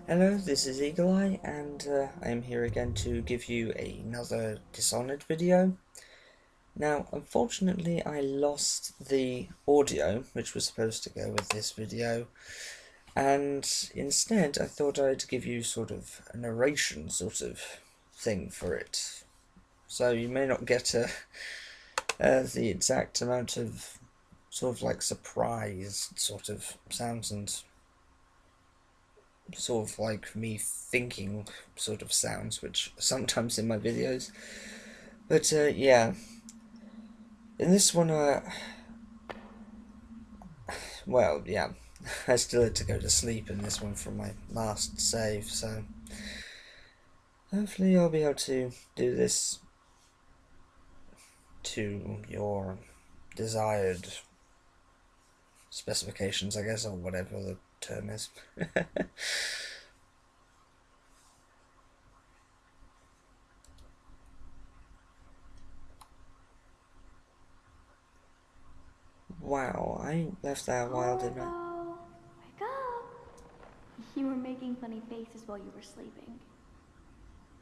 Hello, this is Eagle Eye, and I am here again to give you another Dishonored video. Now, unfortunately, I lost the audio, which was supposed to go with this video, and instead I thought I'd give you sort of a narration sort of thing for it. So you may not get the exact amount of sort of like surprise sort of sounds and sort of like me thinking sort of sounds, which sometimes in my videos. But yeah, in this one, well, yeah, I still had to go to sleep in this one from my last save, so hopefully I'll be able to do this to your desired specifications, I guess, or whatever the term is. Wow, I left that a while, didn't I? Corvo, wake up! You were making funny faces while you were sleeping.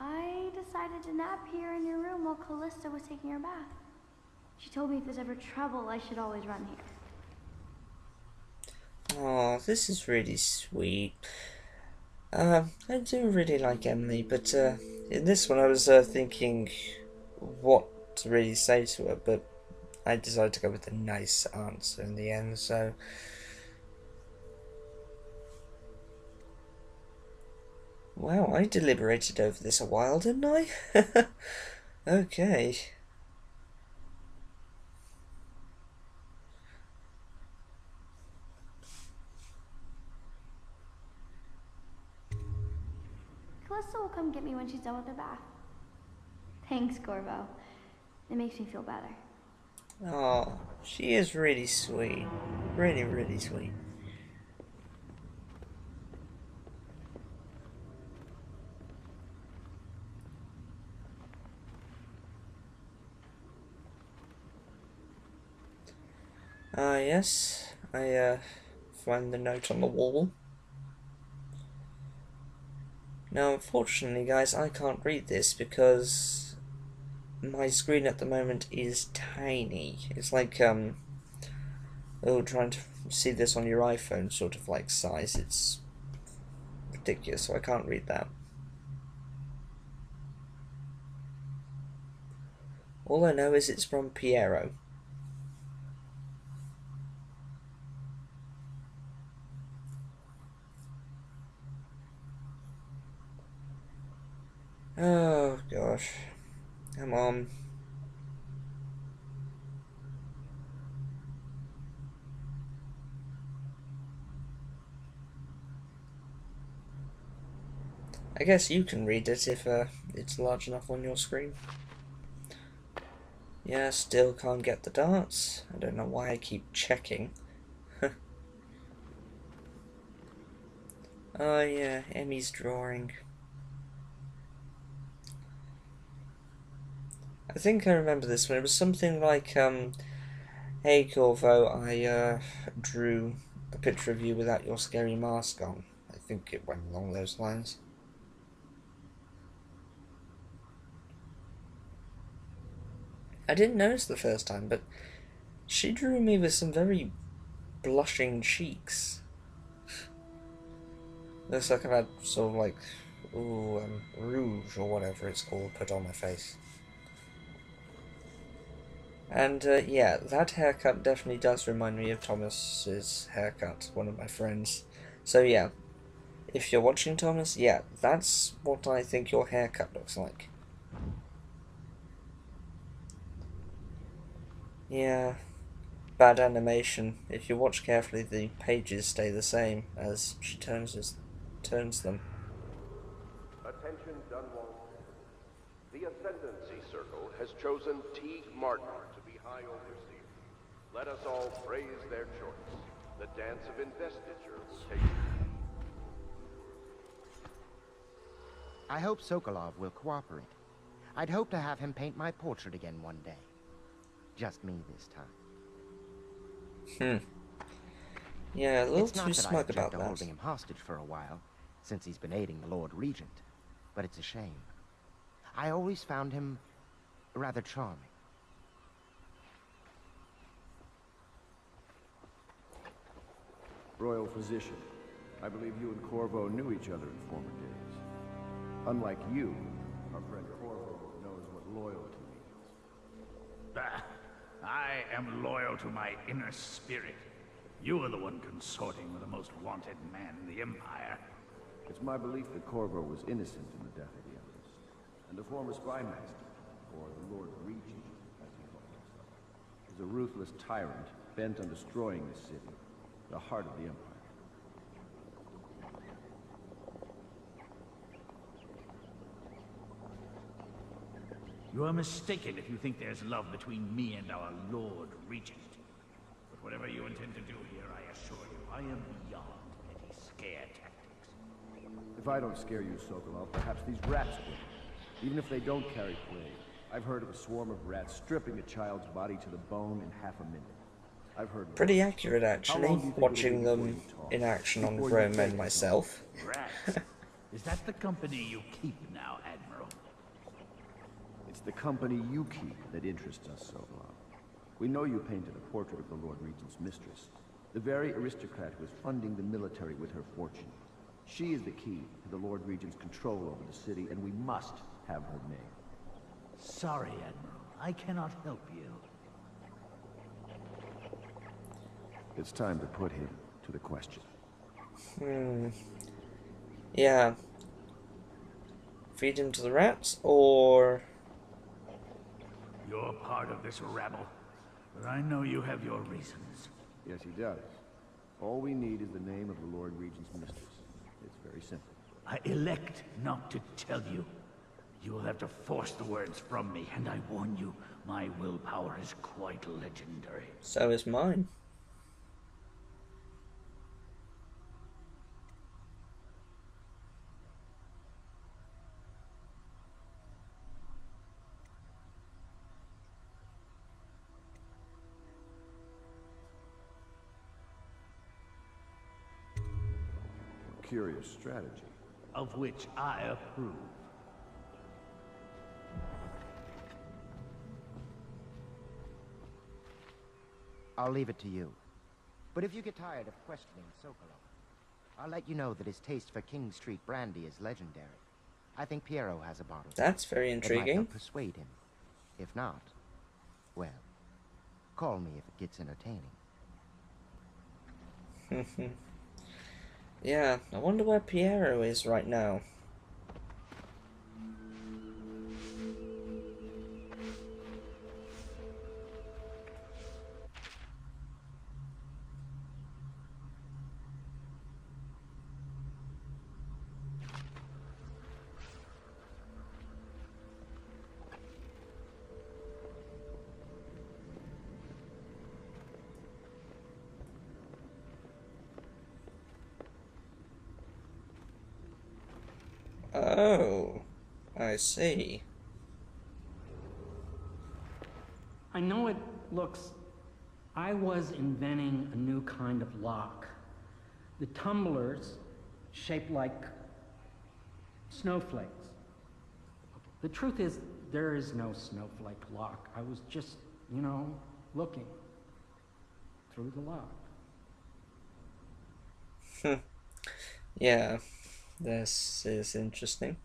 I decided to nap here in your room while Callista was taking her bath. She told me if there's ever trouble, I should always run here. Oh, this is really sweet. I do really like Emily, but in this one I was thinking what to really say to her, but I decided to go with the nice answer in the end, so... Wow, I deliberated over this a while, didn't I? Okay. Callista will come get me when she's done with her bath. Thanks, Corvo. It makes me feel better. Oh, she is really sweet. Really, really sweet. Yes, I find the note on the wall. Now, unfortunately, guys, I can't read this because my screen at the moment is tiny. It's like, oh, trying to see this on your iPhone sort of like size. It's ridiculous, so I can't read that. All I know is it's from Piero. Oh, gosh. Come on. I guess you can read it if it's large enough on your screen. Yeah, still can't get the darts. I don't know why I keep checking. Oh yeah, Emmy's drawing. I think I remember this one. It was something like, hey Corvo, I drew a picture of you without your scary mask on. I think it went along those lines. I didn't notice the first time, but she drew me with some very blushing cheeks. Looks like I've had sort of like, ooh, rouge or whatever it's called put on my face. And yeah, that haircut definitely does remind me of Thomas's haircut, one of my friends. So yeah, if you're watching Thomas, yeah, that's what I think your haircut looks like. Yeah, bad animation. If you watch carefully, the pages stay the same as she turns them. Attention, Dunwall. The Ascendancy Circle has chosen Teague Martin to be High Overseer. Let us all praise their choice. The dance of investiture will take place. I hope Sokolov will cooperate. I'd hope to have him paint my portrait again one day. Just me this time. Yeah, a little It's not too that I smug object about to that. holding him hostage for a while. since he's been aiding the Lord Regent, but it's a shame. I always found him rather charming. Royal Physician, I believe you and Corvo knew each other in former days. Unlike you, our friend Corvo knows what loyalty means. I am loyal to my inner spirit. You are the one consorting with the most wanted man in the Empire. It's my belief that Corvo was innocent in the death of the Empress, and a former spy master, or the Lord Regent, as he called himself. He's a ruthless tyrant bent on destroying the city, the heart of the Empire. You are mistaken if you think there's love between me and our Lord Regent. But whatever you intend to do here, I assure you, I am beyond petty scare tactics. If I don't scare you, Sokolov, perhaps these rats will. Even if they don't carry plague, I've heard of a swarm of rats stripping a child's body to the bone in half a minute. I've heard... Pretty accurate, actually, watching them in action on grown men myself. Rats? Is that the company you keep now, Admiral? It's the company you keep that interests us, Sokolov. We know you painted a portrait of the Lord Regent's mistress, the very aristocrat who is funding the military with her fortune. She is the key to the Lord Regent's control over the city, and we must have her name. Sorry, Admiral. I cannot help you. It's time to put him to the question. Yeah. Feed him to the rats, or... You're part of this rabble, but I know you have your reasons. Yes, he does. All we need is the name of the Lord Regent's mistress. It's very simple. I elect not to tell you. You will have to force the words from me, and I warn you, my willpower is quite legendary. So is mine. Curious strategy. Of which I approve. I'll leave it to you. But if you get tired of questioning Sokolov, I'll let you know that his taste for King Street brandy is legendary. I think Piero has a bottle. That's very It might intriguing. help persuade him. If not, well, call me if it gets entertaining. Yeah, I wonder where Piero is right now. Oh, I see. I know it looks... I was inventing a new kind of lock. The tumblers shaped like snowflakes. The truth is, there is no snowflake lock. I was just, you know, looking through the lock. Yeah, this is interesting.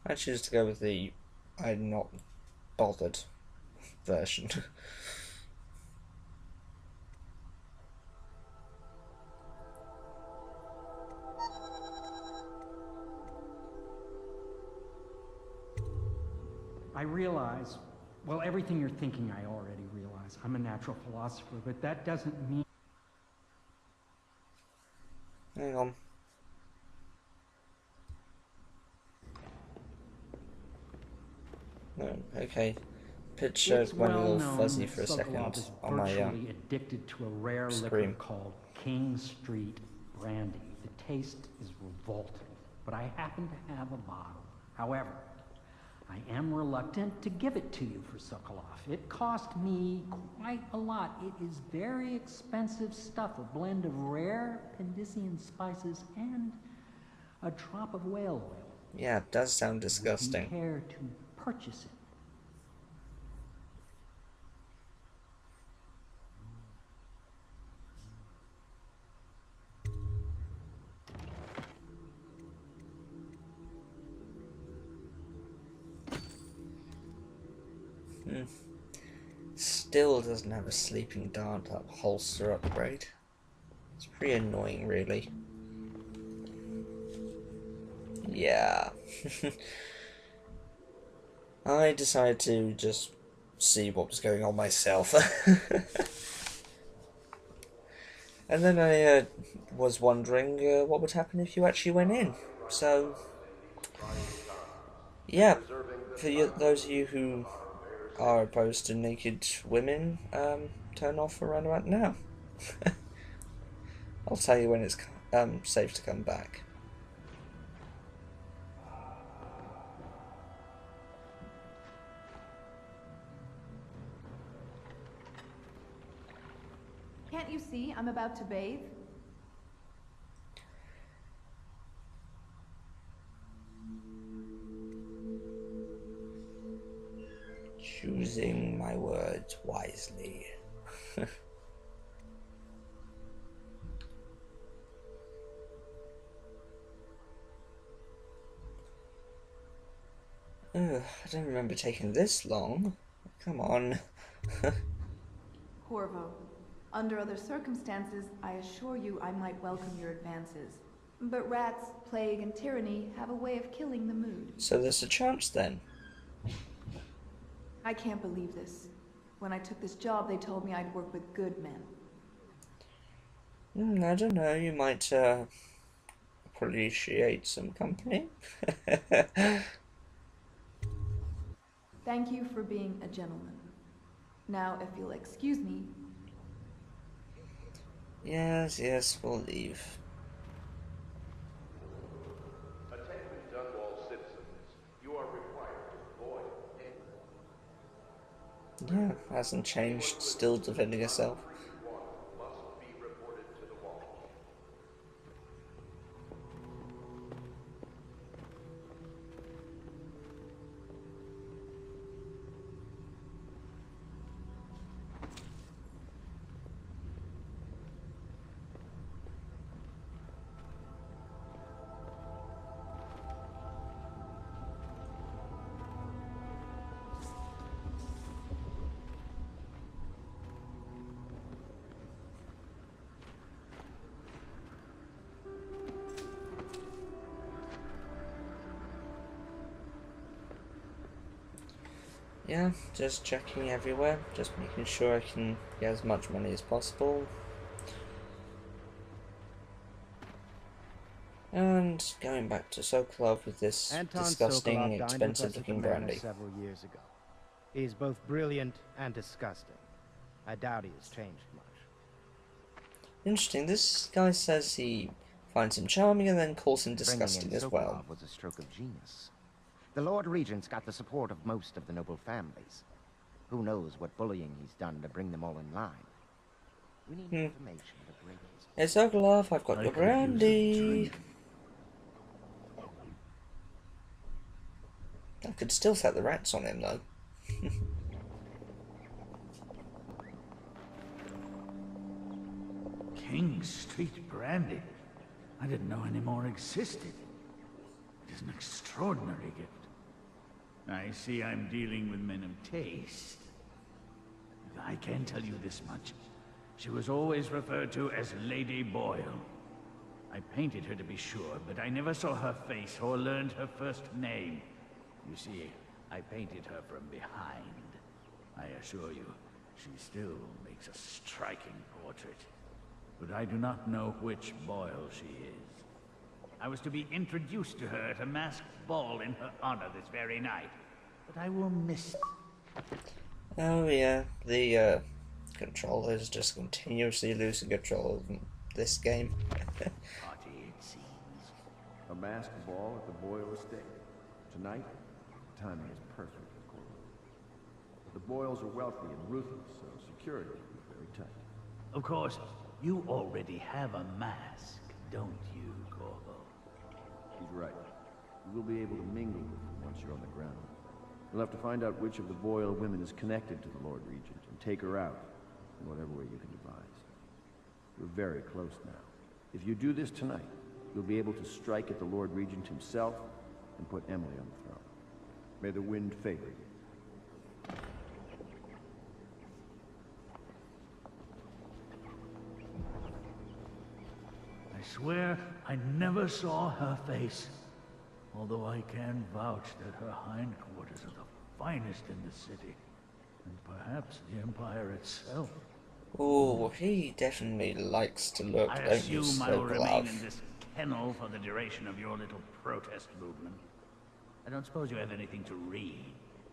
I choose to go with the I'm not bothered version. I realize, well, everything you're thinking I already realize. I'm a natural philosopher, but that doesn't mean... Hang on. No, okay. Picture It's went a well little known fuzzy that for a Sokolov second is on my virtually addicted to a rare screen. liquor called King Street Brandy. The taste is revolting, but I happen to have a bottle. However, I am reluctant to give it to you for Sokolov. It cost me quite a lot. It is very expensive stuff, a blend of rare Pendician spices and a drop of whale oil. Yeah, it does sound Would you disgusting. care to purchase it? Still doesn't have a sleeping dart holster upgrade. It's pretty annoying, really. Yeah. I decided to just see what was going on myself. And then I was wondering what would happen if you actually went in. So, yeah, for those of you who are opposed to naked women, turn off around about now. I'll tell you when it's safe to come back. Can't you see I'm about to bathe? Choosing my words wisely. Ugh, I don't remember taking this long. Come on. Corvo, under other circumstances, I assure you I might welcome your advances. But rats, plague, and tyranny have a way of killing the mood. So there's a chance then. I can't believe this. When I took this job, they told me I'd work with good men. I don't know, you might appreciate some company. Thank you for being a gentleman. Now, if you'll excuse me... Yes, we'll leave. Attention Dunwall citizens, you are required to avoid Yeah, hasn't changed, still defending herself. must be reported to the wall. Yeah, just checking everywhere, just making sure I can get as much money as possible. And going back to Sokolov with this Anton disgusting, Sokolov dined with expensive us at looking the manor brandy. several years ago. He's both brilliant and disgusting. I doubt he has changed much. Interesting, this guy says he finds him charming and then calls him Bringing disgusting in as well. Sokolov was a stroke of genius. The Lord Regent's got the support of most of the noble families. Who knows what bullying he's done to bring them all in line. We need information to break his... Hey Sokolov, I've got I your could use a brandy. drink. I could still set the rats on him though. King Street Brandy. I didn't know any more existed. It is an extraordinary gift. I see I'm dealing with men of taste. I can tell you this much. She was always referred to as Lade Boyle. I painted her to be sure, but I never saw her face or learned her first name. You see, I painted her from behind. I assure you, she still makes a striking portrait. But I do not know which Boyle she is. I was to be introduced to her at a masked ball in her honor this very night. But I will miss... Oh yeah, the controllers just continuously losing control of this game. Party, it seems. A masked ball at the Boyle estate. Tonight, timing is perfect, of course. But the Boyles are wealthy and ruthless, so security will be very tight. Of course, you already have a mask, don't you, Corvo? He's right. You will be able to mingle with them once you're on the ground. You'll have to find out which of the Boyle women is connected to the Lord Regent and take her out in whatever way you can devise. You're very close now. If you do this tonight, you'll be able to strike at the Lord Regent himself and put Emily on the throne. May the wind favor you. I swear I never saw her face. Although I can vouch that her hindquarters are the finest in the city. And perhaps the Empire itself. Oh, he definitely likes to look, I don't you, assume I will remain Sokolov? in this kennel for the duration of your little protest movement. I don't suppose you have anything to read.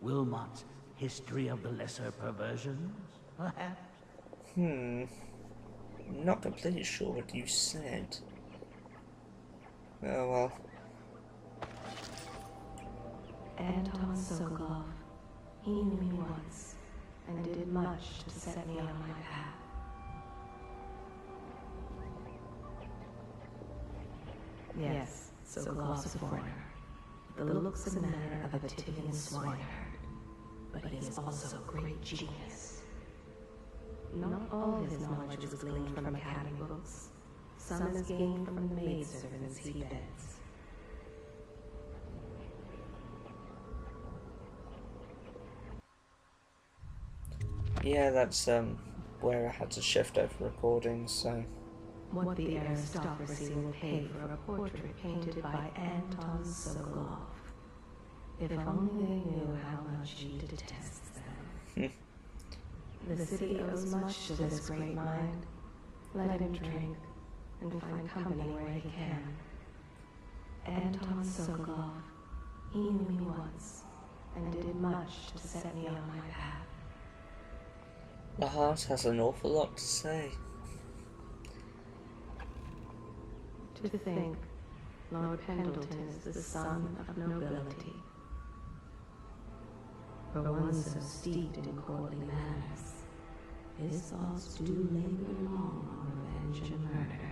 Wilmot's History of the Lesser Perversions, perhaps? Not completely sure what you said. Oh well. Anton Sokolov. He knew me once, and did much to set me on my path. Yes, Sokolov's a foreigner, with the looks and manner of a Tivian swineherd, but he is also a great genius. Not all his knowledge was gleaned from academy books. Some is gained from the maidservants he beds. Yeah, that's where I had to shift over recordings, so What the aristocracy will pay for a portrait painted by Anton Sokolov. If only they knew how much he detests them. The city owes much to this great mind. Let him drink, and find company where he can. Anton Sokolov, he knew me once, and did much to set me on my path. the heart has an awful lot to say. To think, Lord Pendleton is the son of nobility. For one so steeped in courtly manners, his thoughts do linger long on revenge and murder.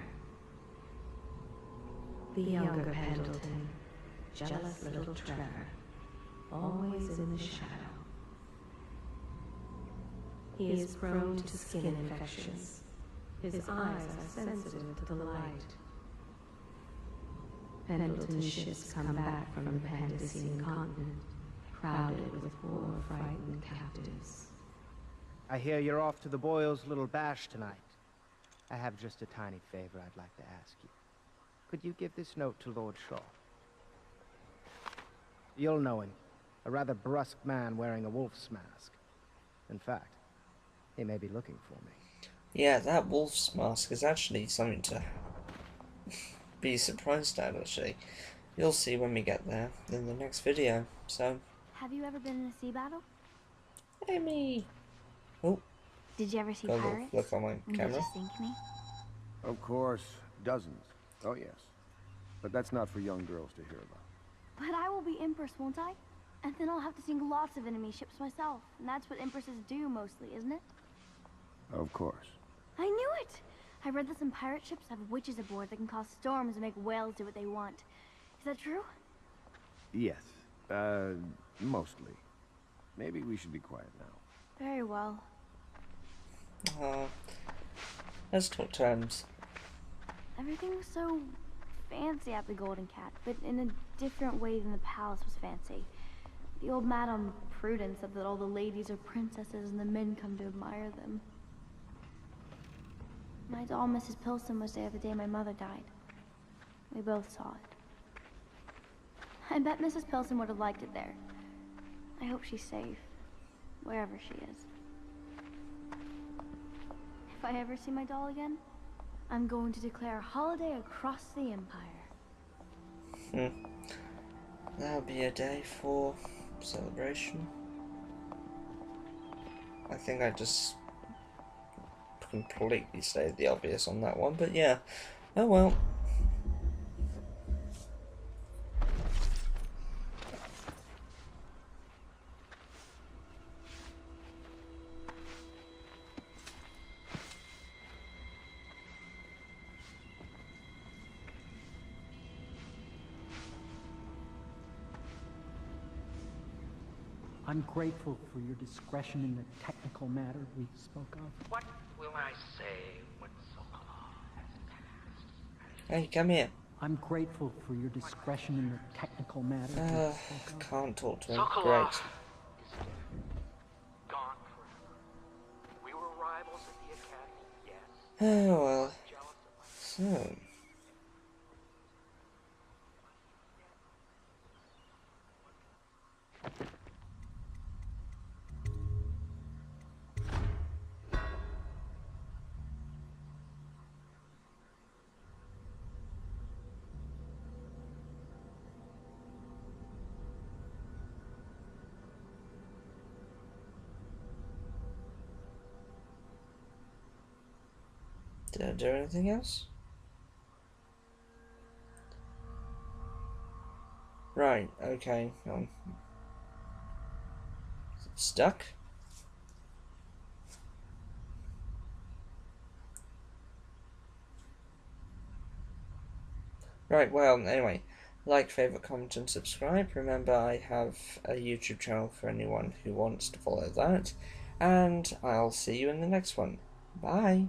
The younger Pendleton, jealous little Trevor, always in the shadow. He is prone to skin infections. His eyes are sensitive to the light. Pendleton's ships come back from the Pandician continent, crowded with poor, frightened captives. I hear you're off to the Boyles' little bash tonight. I have just a tiny favor I'd like to ask you. Could you give this note to Lord Shaw? You'll know him. A rather brusque man wearing a wolf's mask. In fact, he may be looking for me. Yeah, that wolf's mask is actually something to be surprised at, actually. You'll see when we get there in the next video, so... Have you ever been in a sea battle? Amy! Oh, Did you ever see got a little pirates? flick on my Did camera. you sink me? Of course, dozens. Oh yes. But that's not for young girls to hear about. But I will be Empress, won't I? And then I'll have to sink lots of enemy ships myself. And that's what Empresses do mostly, isn't it? Of course. I knew it! I read that some pirate ships have witches aboard that can cause storms and make whales do what they want. Is that true? Yes. Mostly. Maybe we should be quiet now. Very well. Let's talk terms. Everything was so fancy at the Golden Cat, but in a different way than the palace was fancy. The old Madame Prudence said that all the ladies are princesses and the men come to admire them. My doll, Mrs. Pilson, was there the day my mother died. We both saw it. I bet Mrs. Pilson would have liked it there. I hope she's safe, wherever she is. If I ever see my doll again, I'm going to declare a holiday across the Empire. That'll be a day for celebration. I think I just completely stated the obvious on that one, but yeah. Oh well. I'm grateful for your discretion in the technical matter we spoke of. What will I say when Sokolov has passed? Hey, come here. I'm grateful for your discretion in the technical matter we spoke of. Can't talk to him. Sokolov Great. is dead. Gone forever. We were rivals at the academy, yes. Oh well. Jealous of my So. Did I do anything else? Right, okay. Stuck? Right, well, anyway. Like, favourite, comment and subscribe. Remember, I have a YouTube channel for anyone who wants to follow that. And I'll see you in the next one. Bye!